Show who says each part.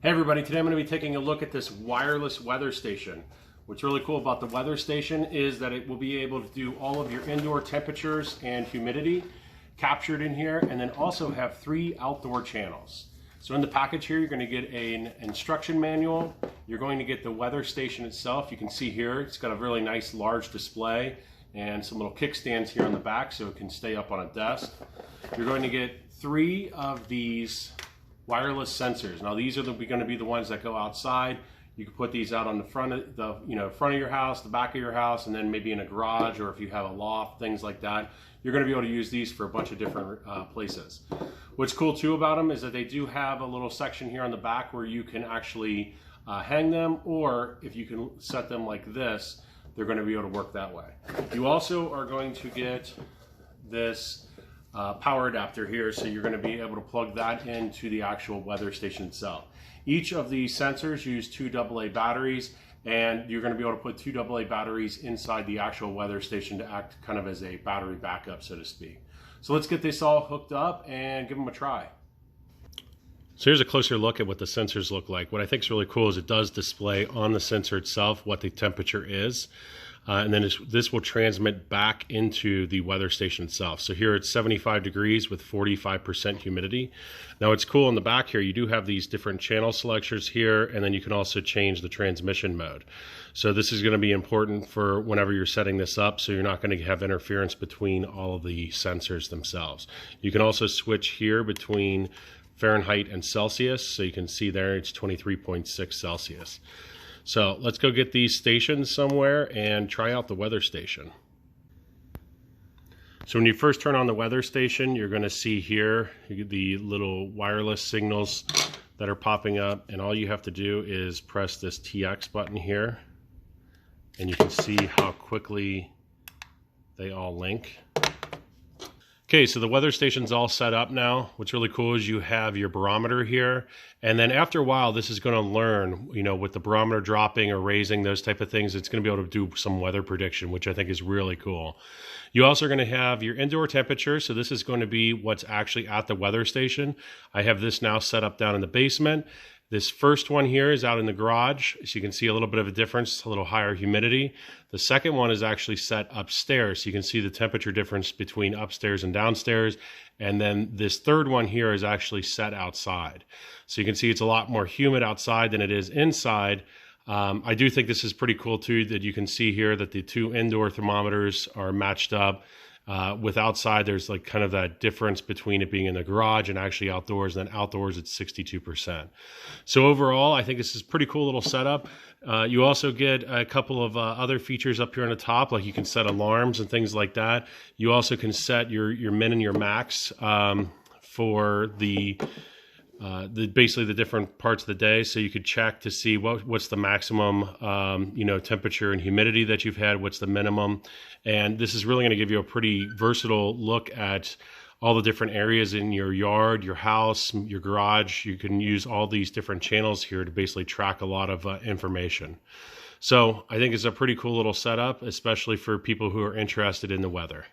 Speaker 1: Hey everybody, today I'm going to be taking a look at this wireless weather station. What's really cool about the weather station is that it will be able to do all of your indoor temperatures and humidity captured in here, and then also have 3 outdoor channels. So in the package here, you're going to get an instruction manual. You're going to get the weather station itself. You can see here, it's got a really nice large display and some little kickstands here on the back so it can stay up on a desk. You're going to get 3 of these wireless sensors. Now these are going to be the ones that go outside. You can put these out on the front of front of your house, the back of your house, and then maybe in a garage, or if you have a loft, things like that. You're going to be able to use these for a bunch of different places. What's cool too about them is that they do have a little section here on the back where you can actually hang them, or if you can set them like this, they're going to be able to work that way. You also are going to get this power adapter here, so you're going to be able to plug that into the actual weather station itself. Each of these sensors use 2 AA batteries, and you're going to be able to put 2 AA batteries inside the actual weather station to act kind of as a battery backup, so to speak. So let's get this all hooked up and give them a try. So here's a closer look at what the sensors look like. What I think is really cool is it does display on the sensor itself what the temperature is. And then this will transmit back into the weather station itself. So here it's 75 degrees with 45% humidity. Now it's cool in the back here, you do have these different channel selectors here, and then you can also change the transmission mode. So this is going to be important for whenever you're setting this up, so you're not going to have interference between all of the sensors themselves. You can also switch here between Fahrenheit and Celsius, so you can see there it's 23.6 Celsius. So let's go get these stations somewhere and try out the weather station. So when you first turn on the weather station, you're going to see here the little wireless signals that are popping up, and all you have to do is press this TX button here, and you can see how quickly they all link. Okay, so the weather station's all set up now. What's really cool is you have your barometer here, and then after a while, this is going to learn, with the barometer dropping or raising, those type of things, it's going to be able to do some weather prediction, which I think is really cool. You also are going to have your indoor temperature, so this is going to be what's actually at the weather station. I have this now set up down in the basement. This first one here is out in the garage, so you can see a little bit of a difference, a little higher humidity. The second one is actually set upstairs, so you can see the temperature difference between upstairs and downstairs. And then this third one here is actually set outside. So you can see it's a lot more humid outside than it is inside. I do think this is pretty cool too, that you can see here that the 2 indoor thermometers are matched up. With outside, there's like kind of that difference between it being in the garage and actually outdoors, and then outdoors it's 62%. So overall, I think this is a pretty cool little setup. You also get a couple of other features up here on the top, like you can set alarms and things like that. You also can set your min and your max for basically the different parts of the day, so you could check to see what's the maximum temperature and humidity that you've had, what's the minimum. And this is really going to give you a pretty versatile look at all the different areas in your yard, your house, your garage. You can use all these different channels here to basically track a lot of information. So I think it's a pretty cool little setup, especially for people who are interested in the weather.